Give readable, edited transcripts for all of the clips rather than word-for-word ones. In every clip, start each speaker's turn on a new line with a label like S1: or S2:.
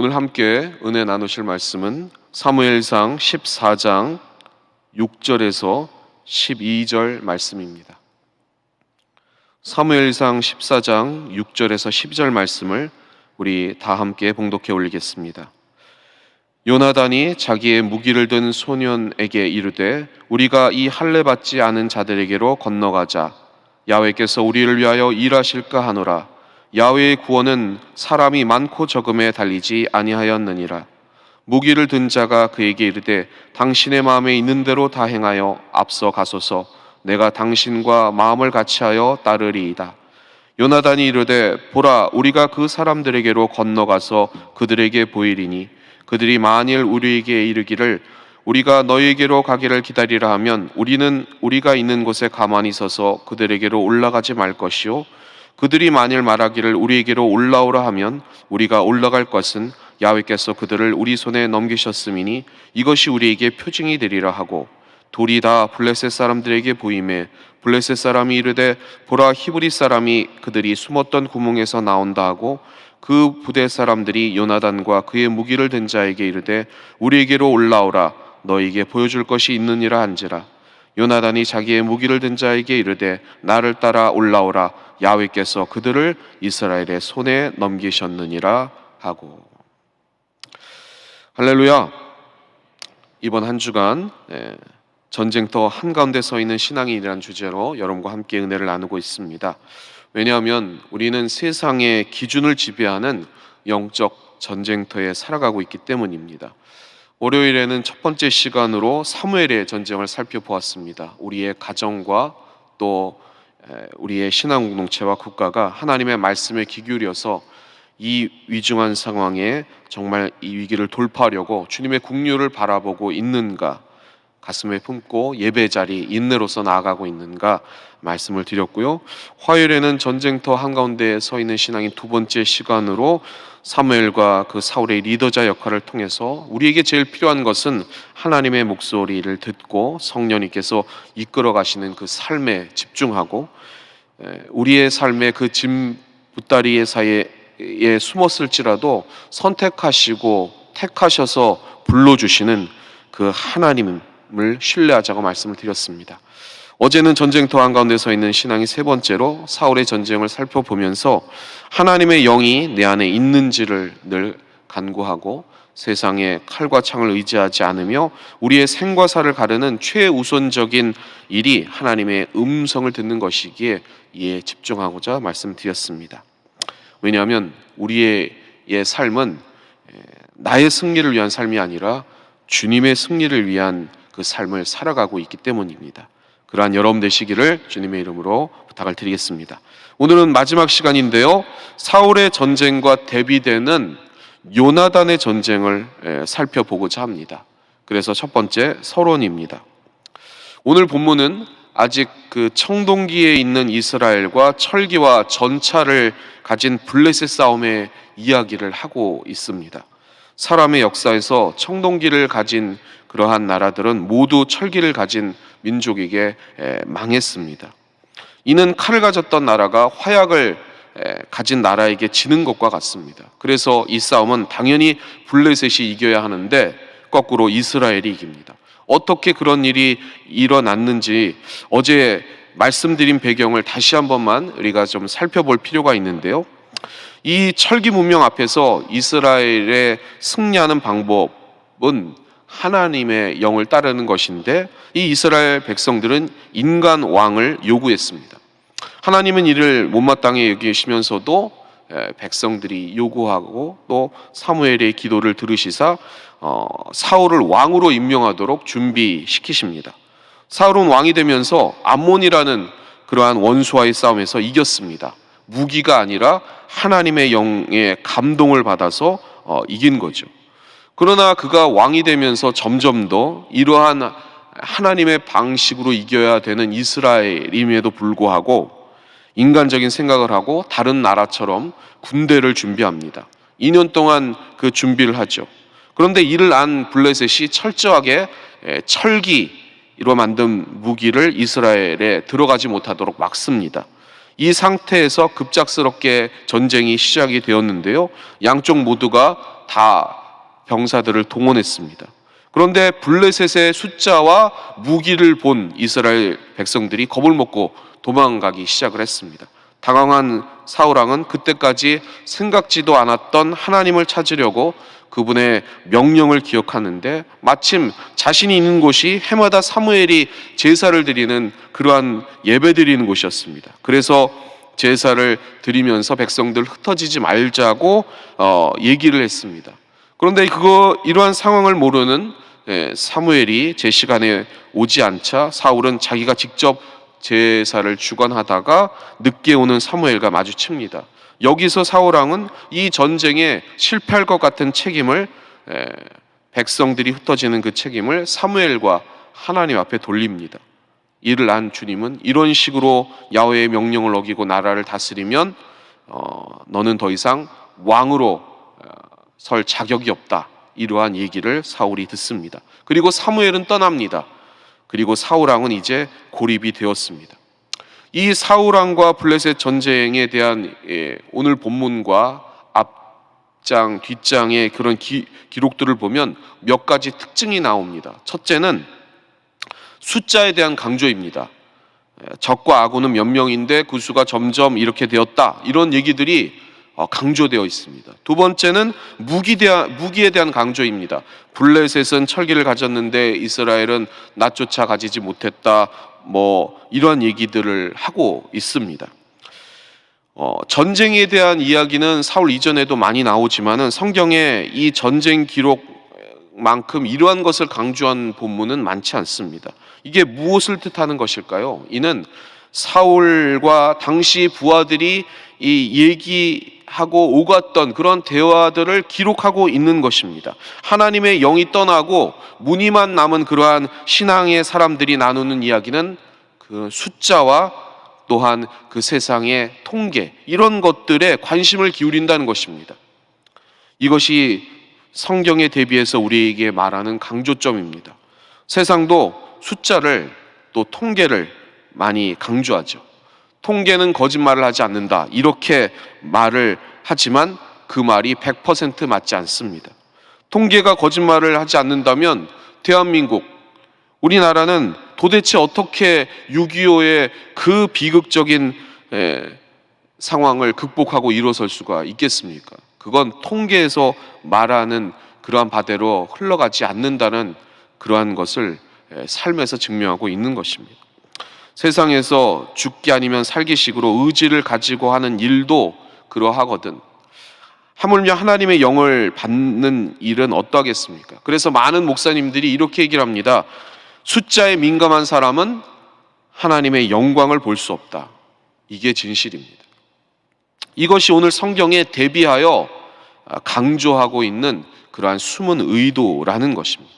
S1: 오늘 함께 은혜 나누실 말씀은 사무엘상 14장 6절에서 12절 말씀입니다. 사무엘상 14장 6절에서 12절 말씀을 우리 다 함께 봉독해 올리겠습니다. 요나단이 자기의 무기를 든 소년에게 이르되 우리가 이 할례 받지 않은 자들에게로 건너가자. 야훼께서 우리를 위하여 일하실까 하노라. 야훼의 구원은 사람이 많고 적음에 달리지 아니하였느니라. 무기를 든 자가 그에게 이르되 당신의 마음에 있는 대로 다 행하여 앞서 가소서. 내가 당신과 마음을 같이하여 따르리이다. 요나단이 이르되 보라, 우리가 그 사람들에게로 건너가서 그들에게 보이리니 그들이 만일 우리에게 이르기를 우리가 너희에게로 가기를 기다리라 하면 우리는 우리가 있는 곳에 가만히 서서 그들에게로 올라가지 말 것이요, 그들이 만일 말하기를 우리에게로 올라오라 하면 우리가 올라갈 것은 야훼께서 그들을 우리 손에 넘기셨음이니 이것이 우리에게 표징이 되리라 하고, 돌이 다 블레셋 사람들에게 보이매 블레셋 사람이 이르되 보라, 히브리 사람이 그들이 숨었던 구멍에서 나온다 하고, 그 부대 사람들이 요나단과 그의 무기를 든 자에게 이르되 우리에게로 올라오라, 너희에게 보여줄 것이 있느니라 한지라. 요나단이 자기의 무기를 든 자에게 이르되 나를 따라 올라오라, 야훼께서 그들을 이스라엘의 손에 넘기셨느니라 하고. 할렐루야. 이번 한 주간 전쟁터 한가운데 서 있는 신앙인이라는 주제로 여러분과 함께 은혜를 나누고 있습니다. 왜냐하면 우리는 세상의 기준을 지배하는 영적 전쟁터에 살아가고 있기 때문입니다. 월요일에는 첫 번째 시간으로 사무엘의 전쟁을 살펴보았습니다. 우리의 가정과 또 우리의 신앙 공동체와 국가가 하나님의 말씀에 귀 기울여서 이 위중한 상황에 정말 이 위기를 돌파하려고 주님의 국류를 바라보고 있는가, 가슴에 품고 예배 자리 인내로서 나아가고 있는가 말씀을 드렸고요. 화요일에는 전쟁터 한가운데 서 있는 신앙인 두 번째 시간으로 사무엘과 그 사울의 리더자 역할을 통해서 우리에게 제일 필요한 것은 하나님의 목소리를 듣고 성령님께서 이끌어 가시는 그 삶에 집중하고, 우리의 삶의 그 짐 보따리 사이에 숨었을지라도 선택하시고 택하셔서 불러주시는 그 하나님을 신뢰하자고 말씀을 드렸습니다. 어제는 전쟁터 한가운데 서 있는 신앙이 세 번째로 사울의 전쟁을 살펴보면서 하나님의 영이 내 안에 있는지를 늘 간구하고 세상의 칼과 창을 의지하지 않으며 우리의 생과 사를 가르는 최우선적인 일이 하나님의 음성을 듣는 것이기에 이에 집중하고자 말씀드렸습니다. 왜냐하면 우리의 삶은 나의 승리를 위한 삶이 아니라 주님의 승리를 위한 그 삶을 살아가고 있기 때문입니다. 그러한 여러분 되시기를 주님의 이름으로 부탁을 드리겠습니다. 오늘은 마지막 시간인데요, 사울의 전쟁과 대비되는 요나단의 전쟁을 살펴보고자 합니다. 그래서 첫 번째 서론입니다. 오늘 본문은 아직 그 청동기에 있는 이스라엘과 철기와 전차를 가진 블레셋 싸움의 이야기를 하고 있습니다. 사람의 역사에서 청동기를 가진 그러한 나라들은 모두 철기를 가진 민족에게 망했습니다. 이는 칼을 가졌던 나라가 화약을 가진 나라에게 지는 것과 같습니다. 그래서 이 싸움은 당연히 블레셋이 이겨야 하는데 거꾸로 이스라엘이 이깁니다. 어떻게 그런 일이 일어났는지 어제 말씀드린 배경을 다시 한 번만 우리가 좀 살펴볼 필요가 있는데요, 이 철기 문명 앞에서 이스라엘의 승리하는 방법은 하나님의 영을 따르는 것인데, 이 이스라엘 백성들은 인간 왕을 요구했습니다. 하나님은 이를 못마땅히 여기시면서도 백성들이 요구하고 또 사무엘의 기도를 들으시사 사울을 왕으로 임명하도록 준비시키십니다. 사울은 왕이 되면서 암몬이라는 그러한 원수와의 싸움에서 이겼습니다. 무기가 아니라 하나님의 영의 감동을 받아서 이긴 거죠. 그러나 그가 왕이 되면서 점점 더 이러한 하나님의 방식으로 이겨야 되는 이스라엘임에도 불구하고 인간적인 생각을 하고 다른 나라처럼 군대를 준비합니다. 2년 동안 그 준비를 하죠. 그런데 이를 안 블레셋이 철저하게 철기로 만든 무기를 이스라엘에 들어가지 못하도록 막습니다. 이 상태에서 급작스럽게 전쟁이 시작이 되었는데요. 양쪽 모두가 다 병사들을 동원했습니다. 그런데 블레셋의 숫자와 무기를 본 이스라엘 백성들이 겁을 먹고 도망가기 시작을 했습니다. 당황한 사울왕은 그때까지 생각지도 않았던 하나님을 찾으려고 그분의 명령을 기억하는데, 마침 자신이 있는 곳이 해마다 사무엘이 제사를 드리는 그러한 예배 드리는 곳이었습니다. 그래서 제사를 드리면서 백성들 흩어지지 말자고 얘기를 했습니다. 그런데 이러한 상황을 모르는 사무엘이 제 시간에 오지 않자 사울은 자기가 직접 제사를 주관하다가 늦게 오는 사무엘과 마주칩니다. 여기서 사울왕은 이 전쟁에 실패할 것 같은 책임을, 백성들이 흩어지는 그 책임을 사무엘과 하나님 앞에 돌립니다. 이를 안 주님은 이런 식으로 야훼의 명령을 어기고 나라를 다스리면 너는 더 이상 왕으로 설 자격이 없다, 이러한 얘기를 사울이 듣습니다. 그리고 사무엘은 떠납니다. 그리고 사울왕은 이제 고립이 되었습니다. 이 사울왕과 블레셋 전쟁에 대한 오늘 본문과 앞장 뒷장의 그런 기록들을 보면 몇 가지 특징이 나옵니다. 첫째는 숫자에 대한 강조입니다. 적과 아군은 몇 명인데 그 수가 점점 이렇게 되었다, 이런 얘기들이 강조되어 있습니다. 두 번째는 무기에 대한 강조입니다. 블레셋은 철기를 가졌는데 이스라엘은 낫조차 가지지 못했다, 이런 얘기들을 하고 있습니다. 전쟁에 대한 이야기는 사울 이전에도 많이 나오지만은 성경에 이 전쟁 기록만큼 이러한 것을 강조한 본문은 많지 않습니다. 이게 무엇을 뜻하는 것일까요? 이는 사울과 당시 부하들이 이 얘기하고 오갔던 그런 대화들을 기록하고 있는 것입니다. 하나님의 영이 떠나고 무늬만 남은 그러한 신앙의 사람들이 나누는 이야기는 그 숫자와 또한 그 세상의 통계, 이런 것들에 관심을 기울인다는 것입니다. 이것이 성경에 대비해서 우리에게 말하는 강조점입니다. 세상도 숫자를 또 통계를 많이 강조하죠. 통계는 거짓말을 하지 않는다, 이렇게 말을 하지만 그 말이 100% 맞지 않습니다. 통계가 거짓말을 하지 않는다면 대한민국, 우리나라는 도대체 어떻게 6.25의 그 비극적인 상황을 극복하고 일어설 수가 있겠습니까? 그건 통계에서 말하는 그러한 바대로 흘러가지 않는다는 그러한 것을 삶에서 증명하고 있는 것입니다. 세상에서 죽기 아니면 살기식으로 의지를 가지고 하는 일도 그러하거든. 하물며 하나님의 영을 받는 일은 어떠하겠습니까? 그래서 많은 목사님들이 이렇게 얘기를 합니다. 숫자에 민감한 사람은 하나님의 영광을 볼 수 없다. 이게 진실입니다. 이것이 오늘 성경에 대비하여 강조하고 있는 그러한 숨은 의도라는 것입니다.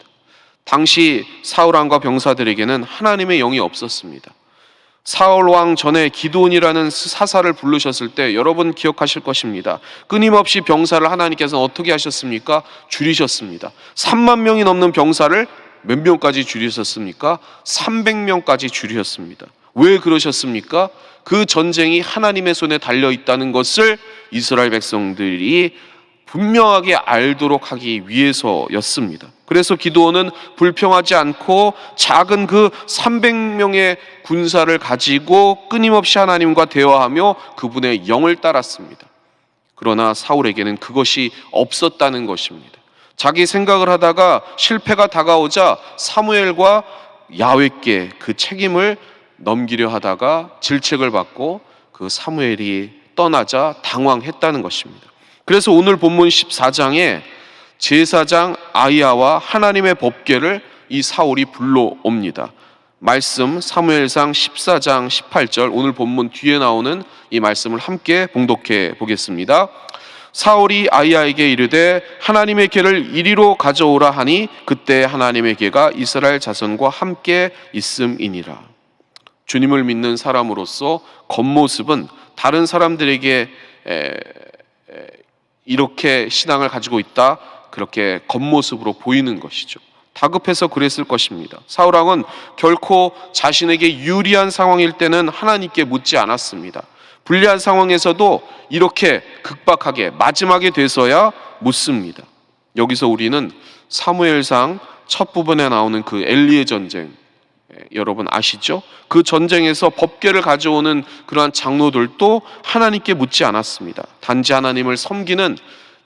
S1: 당시 사울왕과 병사들에게는 하나님의 영이 없었습니다. 사울왕 전에 기드온이라는 사사를 부르셨을 때 여러분 기억하실 것입니다. 끊임없이 병사를 하나님께서 어떻게 하셨습니까? 줄이셨습니다. 3만 명이 넘는 병사를 몇 명까지 줄이셨습니까? 300명까지 줄이셨습니다. 왜 그러셨습니까? 그 전쟁이 하나님의 손에 달려있다는 것을 이스라엘 백성들이 분명하게 알도록 하기 위해서였습니다. 그래서 기드온은 불평하지 않고 작은 그 300명의 군사를 가지고 끊임없이 하나님과 대화하며 그분의 영을 따랐습니다. 그러나 사울에게는 그것이 없었다는 것입니다. 자기 생각을 하다가 실패가 다가오자 사무엘과 야훼께 그 책임을 넘기려 하다가 질책을 받고 그 사무엘이 떠나자 당황했다는 것입니다. 그래서 오늘 본문 14장에 제사장 아히야와 하나님의 법궤를 이 사울이 불러옵니다. 말씀 사무엘상 14장 18절, 오늘 본문 뒤에 나오는 이 말씀을 함께 봉독해 보겠습니다. 사울이 아히야에게 이르되 하나님의 궤를 이리로 가져오라 하니 그때 하나님의 궤가 이스라엘 자손과 함께 있음이니라. 주님을 믿는 사람으로서 겉모습은 다른 사람들에게 이렇게 신앙을 가지고 있다, 그렇게 겉모습으로 보이는 것이죠. 다급해서 그랬을 것입니다. 사울왕은 결코 자신에게 유리한 상황일 때는 하나님께 묻지 않았습니다. 불리한 상황에서도 이렇게 급박하게 마지막에 돼서야 묻습니다. 여기서 우리는 사무엘상 첫 부분에 나오는 그 엘리의 전쟁, 여러분 아시죠? 그 전쟁에서 법궤를 가져오는 그러한 장로들도 하나님께 묻지 않았습니다. 단지 하나님을 섬기는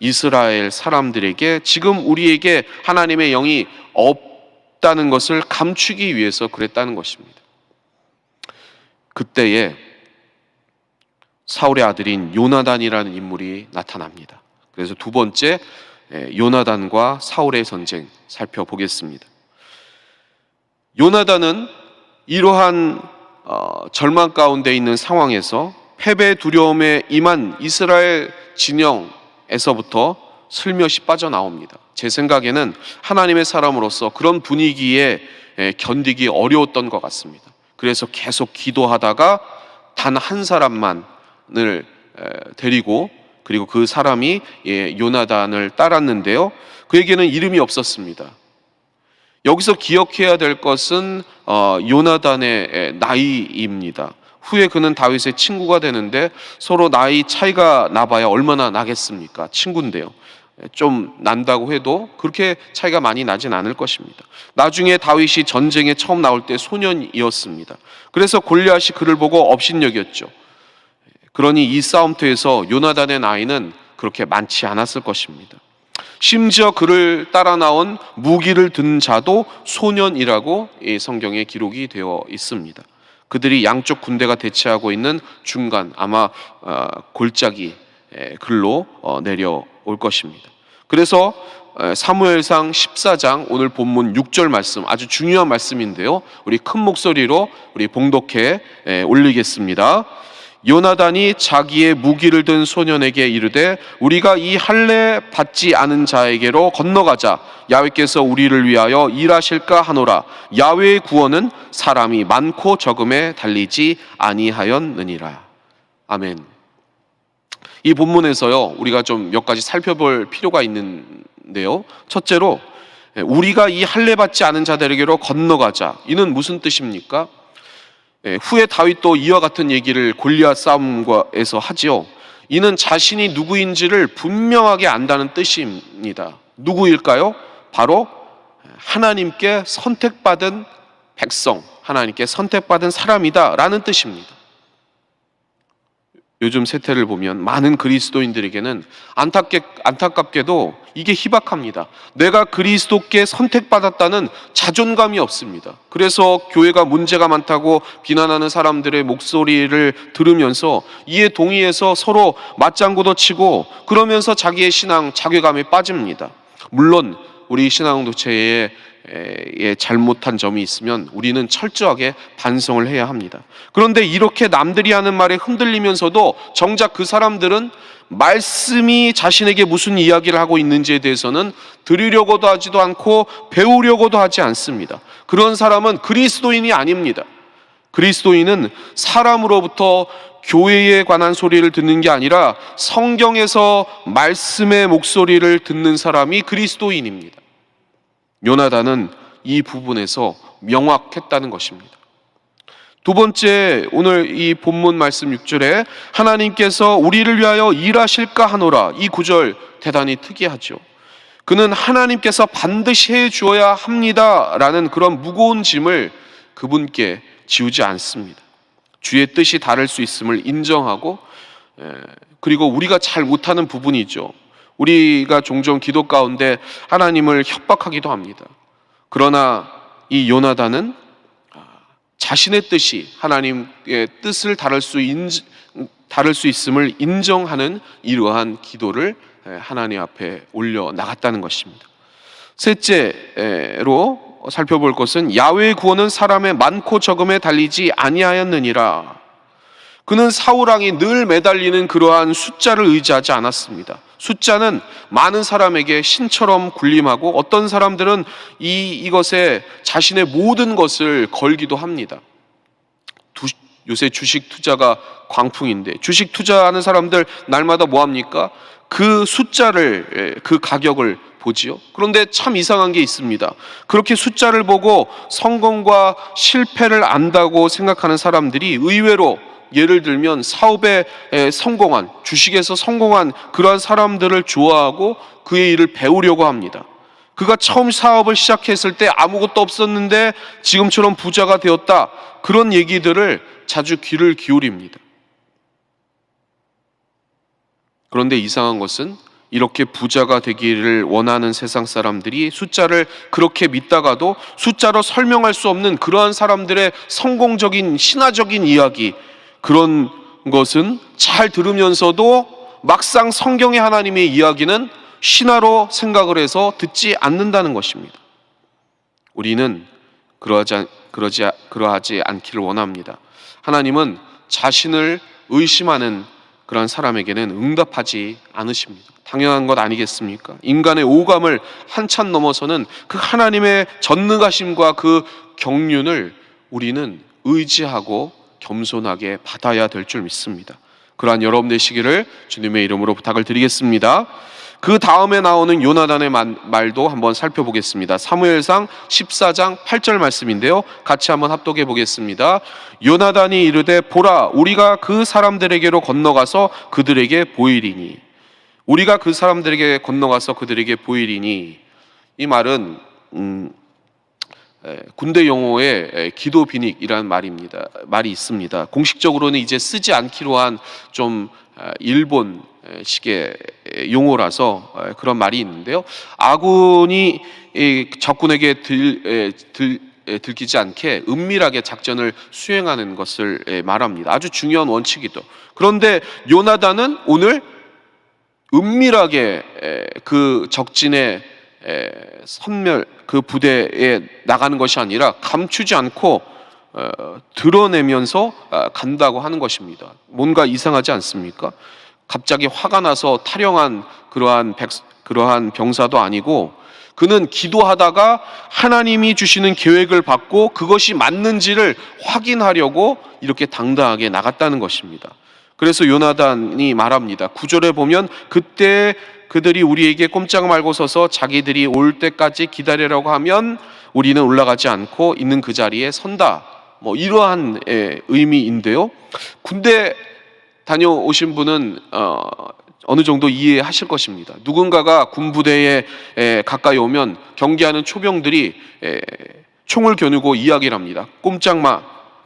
S1: 이스라엘 사람들에게 지금 우리에게 하나님의 영이 없다는 것을 감추기 위해서 그랬다는 것입니다. 그때에 사울의 아들인 요나단이라는 인물이 나타납니다. 그래서 두 번째 요나단과 사울의 전쟁 살펴보겠습니다. 요나단은 이러한 절망 가운데 있는 상황에서 패배 두려움에 임한 이스라엘 진영에서부터 슬며시 빠져나옵니다. 제 생각에는 하나님의 사람으로서 그런 분위기에 견디기 어려웠던 것 같습니다. 그래서 계속 기도하다가 단 한 사람만을 데리고, 그리고 그 사람이 요나단을 따랐는데요, 그에게는 이름이 없었습니다. 여기서 기억해야 될 것은 요나단의 나이입니다. 후에 그는 다윗의 친구가 되는데 서로 나이 차이가 나봐야 얼마나 나겠습니까? 친구인데요. 좀 난다고 해도 그렇게 차이가 많이 나진 않을 것입니다. 나중에 다윗이 전쟁에 처음 나올 때 소년이었습니다. 그래서 골리앗이 그를 보고 업신여겼죠. 그러니 이 싸움터에서 요나단의 나이는 그렇게 많지 않았을 것입니다. 심지어 그를 따라 나온 무기를 든 자도 소년이라고 이 성경에 기록이 되어 있습니다. 그들이 양쪽 군대가 대치하고 있는 중간, 아마 골짜기 글로 내려올 것입니다. 그래서 사무엘상 14장 오늘 본문 6절 말씀, 아주 중요한 말씀인데요, 우리 큰 목소리로 우리 봉독해 올리겠습니다. 요나단이 자기의 무기를 든 소년에게 이르되 우리가 이 할례 받지 않은 자에게로 건너가자. 야훼께서 우리를 위하여 일하실까 하노라. 야훼의 구원은 사람이 많고 적음에 달리지 아니하였느니라. 아멘. 이 본문에서요, 우리가 좀 몇 가지 살펴볼 필요가 있는데요, 첫째로 우리가 이 할례 받지 않은 자들에게로 건너가자. 이는 무슨 뜻입니까? 후에 다윗도 이와 같은 얘기를 골리앗 싸움에서 하지요. 이는 자신이 누구인지를 분명하게 안다는 뜻입니다. 누구일까요? 바로 하나님께 선택받은 백성, 하나님께 선택받은 사람이다 라는 뜻입니다. 요즘 세태를 보면 많은 그리스도인들에게는 안타깝게도 이게 희박합니다. 내가 그리스도께 선택받았다는 자존감이 없습니다. 그래서 교회가 문제가 많다고 비난하는 사람들의 목소리를 들으면서 이에 동의해서 서로 맞장구도 치고, 그러면서 자기의 신앙 자괴감에 빠집니다. 물론 우리 신앙도체에 잘못한 점이 있으면 우리는 철저하게 반성을 해야 합니다. 그런데 이렇게 남들이 하는 말에 흔들리면서도 정작 그 사람들은 말씀이 자신에게 무슨 이야기를 하고 있는지에 대해서는 들으려고도 하지도 않고 배우려고도 하지 않습니다. 그런 사람은 그리스도인이 아닙니다. 그리스도인은 사람으로부터 교회에 관한 소리를 듣는 게 아니라 성경에서 말씀의 목소리를 듣는 사람이 그리스도인입니다. 요나단은 이 부분에서 명확했다는 것입니다. 두 번째, 오늘 이 본문 말씀 6절에 하나님께서 우리를 위하여 일하실까 하노라, 이 구절 대단히 특이하죠. 그는 하나님께서 반드시 해 주어야 합니다 라는 그런 무거운 짐을 그분께 지우지 않습니다. 주의 뜻이 다를 수 있음을 인정하고, 그리고 우리가 잘 못하는 부분이죠. 우리가 종종 기도 가운데 하나님을 협박하기도 합니다. 그러나 이 요나단은 자신의 뜻이 하나님의 뜻을 다를 수 있음을 인정하는 이러한 기도를 하나님 앞에 올려 나갔다는 것입니다. 셋째로 살펴볼 것은 야훼의 구원은 사람의 많고 적음에 달리지 아니하였느니라. 그는 사울왕이 늘 매달리는 그러한 숫자를 의지하지 않았습니다. 숫자는 많은 사람에게 신처럼 군림하고 어떤 사람들은 이것에 자신의 모든 것을 걸기도 합니다. 요새 주식 투자가 광풍인데 주식 투자하는 사람들 날마다 뭐 합니까? 그 숫자를, 그 가격을 보지요. 그런데 참 이상한 게 있습니다. 그렇게 숫자를 보고 성공과 실패를 안다고 생각하는 사람들이 의외로 예를 들면 사업에 성공한, 주식에서 성공한 그러한 사람들을 좋아하고 그의 일을 배우려고 합니다. 그가 처음 사업을 시작했을 때 아무것도 없었는데 지금처럼 부자가 되었다, 그런 얘기들을 자주 귀를 기울입니다. 그런데 이상한 것은 이렇게 부자가 되기를 원하는 세상 사람들이 숫자를 그렇게 믿다가도 숫자로 설명할 수 없는 그러한 사람들의 성공적인 신화적인 이야기, 그런 것은 잘 들으면서도 막상 성경의 하나님의 이야기는 신화로 생각을 해서 듣지 않는다는 것입니다. 우리는 그러하지 않기를 원합니다. 하나님은 자신을 의심하는 그런 사람에게는 응답하지 않으십니다. 당연한 것 아니겠습니까? 인간의 오감을 한참 넘어서는 그 하나님의 전능하심과 그 경륜을 우리는 의지하고 겸손하게 받아야 될 줄 믿습니다. 그러한 여러분 되시기를 주님의 이름으로 부탁을 드리겠습니다. 그 다음에 나오는 요나단의 말도 한번 살펴보겠습니다. 사무엘상 14장 8절 말씀인데요, 같이 한번 합독해 보겠습니다. 요나단이 이르되 보라, 우리가 그 사람들에게로 건너가서 그들에게 보이리니. 우리가 그 사람들에게 건너가서 그들에게 보이리니, 이 말은 군대 용어의 기도 비닉이라는 말이 있습니다. 공식적으로는 이제 쓰지 않기로 한 좀 일본식의 용어라서 그런 말이 있는데요, 아군이 적군에게 들키지 않게 은밀하게 작전을 수행하는 것을 말합니다. 아주 중요한 원칙이죠. 그런데 요나단은 오늘 은밀하게 그 적진의 선멸, 그 부대에 나가는 것이 아니라 감추지 않고 드러내면서 간다고 하는 것입니다. 뭔가 이상하지 않습니까? 갑자기 화가 나서 탈영한 그러한 병사도 아니고, 그는 기도하다가 하나님이 주시는 계획을 받고 그것이 맞는지를 확인하려고 이렇게 당당하게 나갔다는 것입니다. 그래서 요나단이 말합니다. 9절에 보면 그때 그들이 우리에게 꼼짝 말고 서서 자기들이 올 때까지 기다리라고 하면 우리는 올라가지 않고 있는 그 자리에 선다, 이러한 의미인데요, 군대 다녀오신 분은 어느 정도 이해하실 것입니다. 누군가가 군부대에 가까이 오면 경계하는 초병들이 총을 겨누고 이야기를 합니다. 꼼짝 마,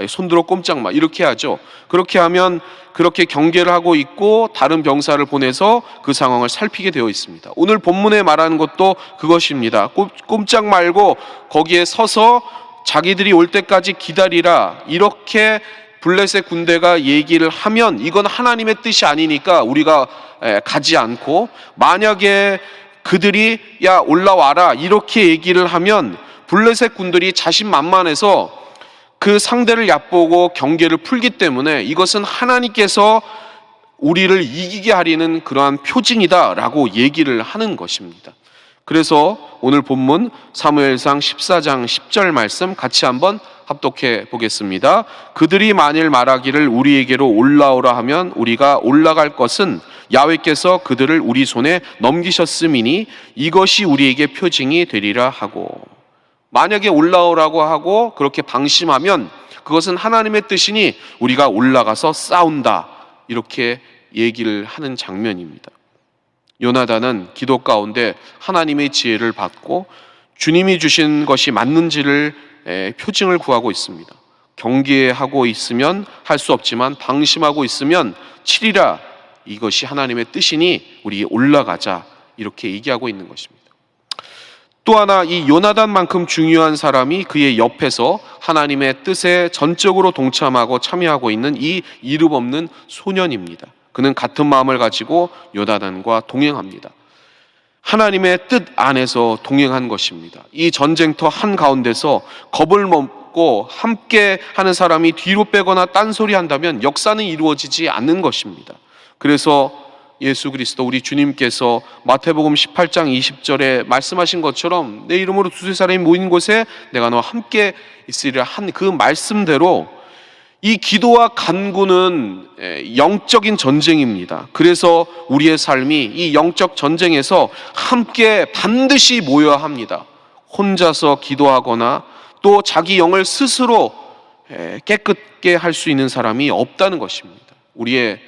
S1: 손들어 꼼짝 마, 이렇게 하죠. 그렇게 하면 그렇게 경계를 하고 있고 다른 병사를 보내서 그 상황을 살피게 되어 있습니다. 오늘 본문에 말하는 것도 그것입니다. 꼼짝 말고 거기에 서서 자기들이 올 때까지 기다리라, 이렇게 블레셋 군대가 얘기를 하면 이건 하나님의 뜻이 아니니까 우리가 가지 않고, 만약에 그들이 야 올라와라 이렇게 얘기를 하면 블레셋 군들이 자신만만해서 그 상대를 얕보고 경계를 풀기 때문에 이것은 하나님께서 우리를 이기게 하려는 그러한 표징이다라고 얘기를 하는 것입니다. 그래서 오늘 본문 사무엘상 14장 10절 말씀 같이 한번 합독해 보겠습니다. 그들이 만일 말하기를 우리에게로 올라오라 하면 우리가 올라갈 것은 야훼께서 그들을 우리 손에 넘기셨음이니 이것이 우리에게 표징이 되리라 하고, 만약에 올라오라고 하고 그렇게 방심하면 그것은 하나님의 뜻이니 우리가 올라가서 싸운다, 이렇게 얘기를 하는 장면입니다. 요나단은 기도 가운데 하나님의 지혜를 받고 주님이 주신 것이 맞는지를 표징을 구하고 있습니다. 경계하고 있으면 할 수 없지만 방심하고 있으면 치리라, 이것이 하나님의 뜻이니 우리 올라가자, 이렇게 얘기하고 있는 것입니다. 또 하나, 이 요나단만큼 중요한 사람이 그의 옆에서 하나님의 뜻에 전적으로 동참하고 참여하고 있는 이 이름 없는 소년입니다. 그는 같은 마음을 가지고 요나단과 동행합니다. 하나님의 뜻 안에서 동행한 것입니다. 이 전쟁터 한가운데서 겁을 먹고 함께 하는 사람이 뒤로 빼거나 딴소리 한다면 역사는 이루어지지 않는 것입니다. 그래서 예수 그리스도 우리 주님께서 마태복음 18장 20절에 말씀하신 것처럼 내 이름으로 두세 사람이 모인 곳에 내가 너와 함께 있으리라 한 그 말씀대로 이 기도와 간구는 영적인 전쟁입니다. 그래서 우리의 삶이 이 영적 전쟁에서 함께 반드시 모여야 합니다. 혼자서 기도하거나 또 자기 영을 스스로 깨끗게 할 수 있는 사람이 없다는 것입니다. 우리의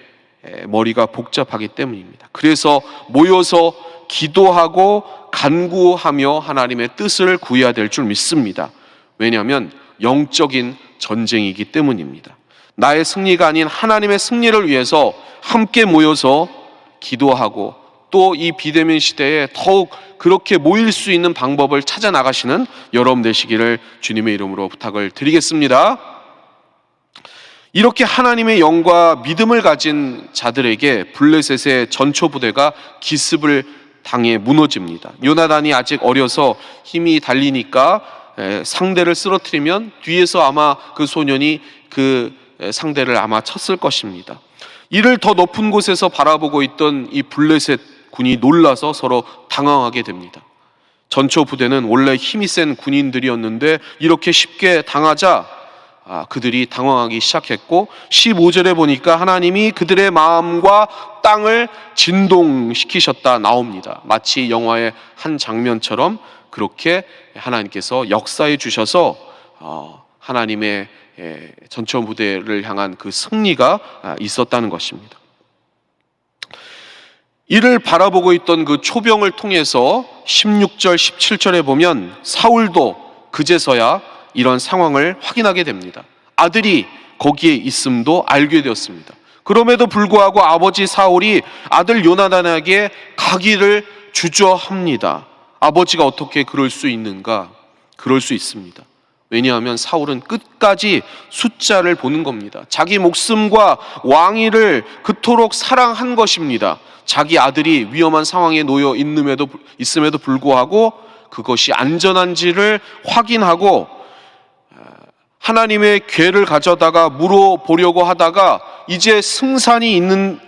S1: 머리가 복잡하기 때문입니다. 그래서 모여서 기도하고 간구하며 하나님의 뜻을 구해야 될 줄 믿습니다. 왜냐하면 영적인 전쟁이기 때문입니다. 나의 승리가 아닌 하나님의 승리를 위해서 함께 모여서 기도하고 또 이 비대면 시대에 더욱 그렇게 모일 수 있는 방법을 찾아 나가시는 여러분 되시기를 주님의 이름으로 부탁을 드리겠습니다. 이렇게 하나님의 영과 믿음을 가진 자들에게 블레셋의 전초 부대가 기습을 당해 무너집니다. 요나단이 아직 어려서 힘이 달리니까 상대를 쓰러뜨리면 뒤에서 아마 그 소년이 그 상대를 아마 쳤을 것입니다. 이를 더 높은 곳에서 바라보고 있던 이 블레셋 군이 놀라서 서로 당황하게 됩니다. 전초 부대는 원래 힘이 센 군인들이었는데 이렇게 쉽게 당하자 그들이 당황하기 시작했고 15절에 보니까 하나님이 그들의 마음과 땅을 진동시키셨다 나옵니다. 마치 영화의 한 장면처럼 그렇게 하나님께서 역사해 주셔서 하나님의 전초 부대를 향한 그 승리가 있었다는 것입니다. 이를 바라보고 있던 그 초병을 통해서 16절, 17절에 보면 사울도 그제서야 이런 상황을 확인하게 됩니다. 아들이 거기에 있음도 알게 되었습니다. 그럼에도 불구하고 아버지 사울이 아들 요나단에게 가기를 주저합니다. 아버지가 어떻게 그럴 수 있는가? 그럴 수 있습니다. 왜냐하면 사울은 끝까지 숫자를 보는 겁니다. 자기 목숨과 왕위를 그토록 사랑한 것입니다. 자기 아들이 위험한 상황에 놓여 있음에도 불구하고 그것이 안전한지를 확인하고 하나님의 궤를 가져다가 물어보려고 하다가 이제 승산이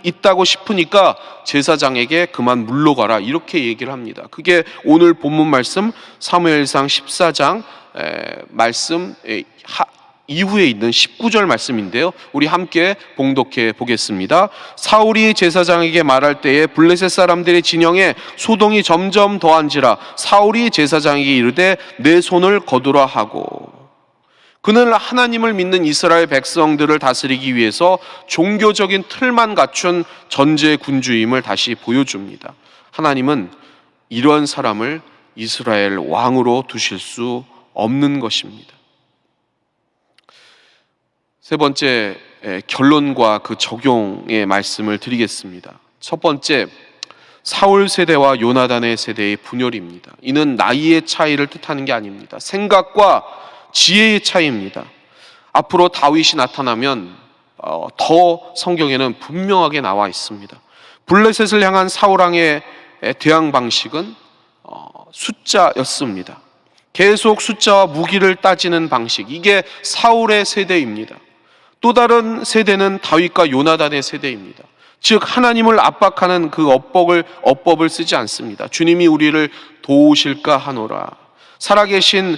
S1: 있다고 싶으니까 제사장에게 그만 물러가라 이렇게 얘기를 합니다. 그게 오늘 본문 말씀 사무엘상 14장 말씀 이후에 있는 19절 말씀인데요. 우리 함께 봉독해 보겠습니다. 사울이 제사장에게 말할 때에 블레셋 사람들의 진영에 소동이 점점 더한지라 사울이 제사장에게 이르되 내 손을 거두라 하고 그는 하나님을 믿는 이스라엘 백성들을 다스리기 위해서 종교적인 틀만 갖춘 전제 군주임을 다시 보여줍니다. 하나님은 이런 사람을 이스라엘 왕으로 두실 수 없는 것입니다. 세 번째 결론과 그 적용의 말씀을 드리겠습니다. 첫 번째, 사울 세대와 요나단의 세대의 분열입니다. 이는 나이의 차이를 뜻하는 게 아닙니다. 생각과 지혜의 차이입니다. 앞으로 다윗이 나타나면 더 성경에는 분명하게 나와 있습니다. 블레셋을 향한 사울 왕의 대항 방식은 숫자였습니다. 계속 숫자와 무기를 따지는 방식, 이게 사울의 세대입니다. 또 다른 세대는 다윗과 요나단의 세대입니다. 즉 하나님을 압박하는 그 어법을 쓰지 않습니다. 주님이 우리를 도우실까 하노라. 살아계신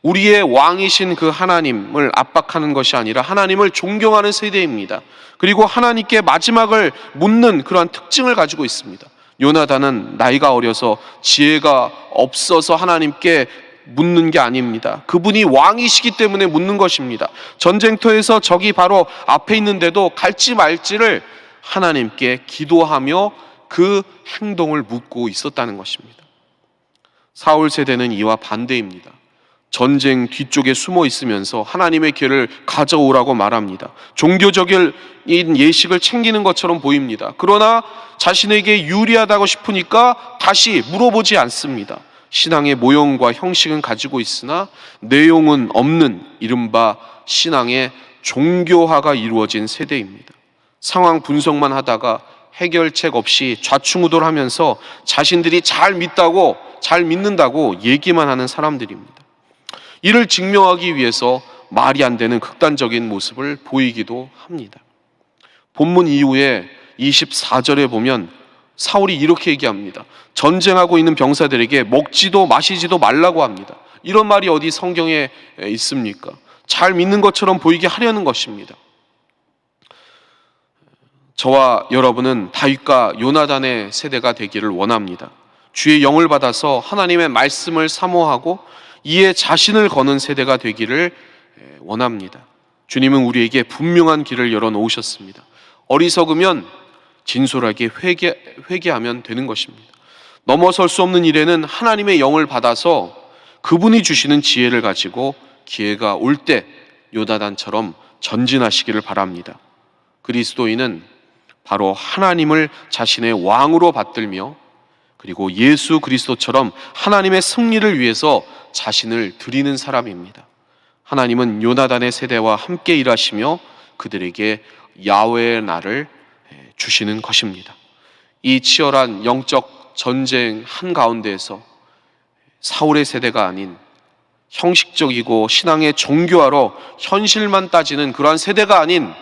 S1: 우리의 왕이신 그 하나님을 압박하는 것이 아니라 하나님을 존경하는 세대입니다. 그리고 하나님께 마지막을 묻는 그러한 특징을 가지고 있습니다. 요나단은 나이가 어려서 지혜가 없어서 하나님께 묻는 게 아닙니다. 그분이 왕이시기 때문에 묻는 것입니다. 전쟁터에서 적이 바로 앞에 있는데도 갈지 말지를 하나님께 기도하며 그 행동을 묻고 있었다는 것입니다. 사울 세대는 이와 반대입니다. 전쟁 뒤쪽에 숨어 있으면서 하나님의 길을 가져오라고 말합니다. 종교적인 예식을 챙기는 것처럼 보입니다. 그러나 자신에게 유리하다고 싶으니까 다시 물어보지 않습니다. 신앙의 모형과 형식은 가지고 있으나 내용은 없는 이른바 신앙의 종교화가 이루어진 세대입니다. 상황 분석만 하다가 해결책 없이 좌충우돌하면서 자신들이 잘 믿는다고 얘기만 하는 사람들입니다. 이를 증명하기 위해서 말이 안 되는 극단적인 모습을 보이기도 합니다. 본문 이후에 24절에 보면 사울이 이렇게 얘기합니다. 전쟁하고 있는 병사들에게 먹지도 마시지도 말라고 합니다. 이런 말이 어디 성경에 있습니까? 잘 믿는 것처럼 보이게 하려는 것입니다. 저와 여러분은 다윗과 요나단의 세대가 되기를 원합니다. 주의 영을 받아서 하나님의 말씀을 사모하고 이에 자신을 거는 세대가 되기를 원합니다. 주님은 우리에게 분명한 길을 열어놓으셨습니다. 어리석으면 진솔하게 회개하면 되는 것입니다. 넘어설 수 없는 일에는 하나님의 영을 받아서 그분이 주시는 지혜를 가지고 기회가 올 때 요나단처럼 전진하시기를 바랍니다. 그리스도인은 바로 하나님을 자신의 왕으로 받들며 그리고 예수 그리스도처럼 하나님의 승리를 위해서 자신을 드리는 사람입니다. 하나님은 요나단의 세대와 함께 일하시며 그들에게 야훼의 날을 주시는 것입니다. 이 치열한 영적 전쟁 한가운데에서 사울의 세대가 아닌 형식적이고 신앙의 종교화로 현실만 따지는 그러한 세대가 아닌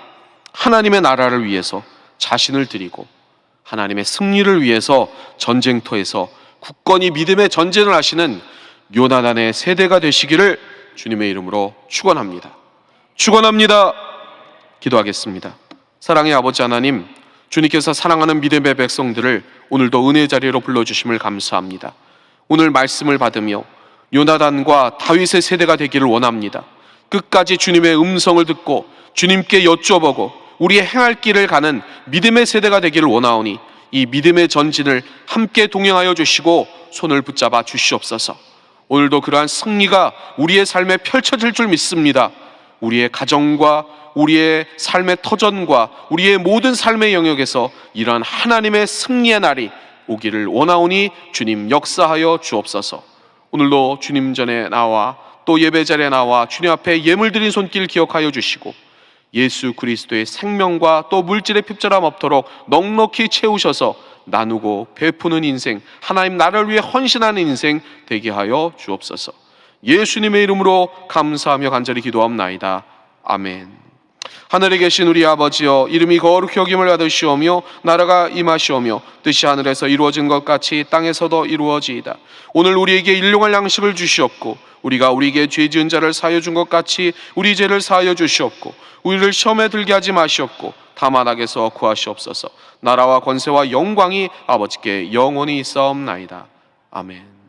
S1: 하나님의 나라를 위해서 자신을 드리고 하나님의 승리를 위해서 전쟁터에서 굳건히 믿음의 전쟁을 하시는 요나단의 세대가 되시기를 주님의 이름으로 축원합니다. 축원합니다. 기도하겠습니다. 사랑의 아버지 하나님, 주님께서 사랑하는 믿음의 백성들을 오늘도 은혜의 자리로 불러주심을 감사합니다. 오늘 말씀을 받으며 요나단과 다윗의 세대가 되기를 원합니다. 끝까지 주님의 음성을 듣고 주님께 여쭤보고 우리의 행할 길을 가는 믿음의 세대가 되기를 원하오니 이 믿음의 전진을 함께 동행하여 주시고 손을 붙잡아 주시옵소서. 오늘도 그러한 승리가 우리의 삶에 펼쳐질 줄 믿습니다. 우리의 가정과 우리의 삶의 터전과 우리의 모든 삶의 영역에서 이러한 하나님의 승리의 날이 오기를 원하오니 주님 역사하여 주옵소서. 오늘도 주님 전에 나와 또 예배 자리에 나와 주님 앞에 예물 드린 손길 기억하여 주시고 예수 그리스도의 생명과 또 물질의 핍절함 없도록 넉넉히 채우셔서 나누고 베푸는 인생, 하나님 나라를 위해 헌신하는 인생 되게 하여 주옵소서. 예수님의 이름으로 감사하며 간절히 기도합나이다. 아멘. 하늘에 계신 우리 아버지여, 이름이 거룩히 여김을 받으시오며 나라가 임하시오며 뜻이 하늘에서 이루어진 것 같이 땅에서도 이루어지이다. 오늘 우리에게 일용할 양식을 주시옵고 우리가 우리에게 죄 지은 자를 사하여 준 것 같이 우리 죄를 사하여 주시옵고 우리를 시험에 들게 하지 마시옵고 다만 악에서 구하시옵소서. 나라와 권세와 영광이 아버지께 영원히 있사옵나이다. 아멘.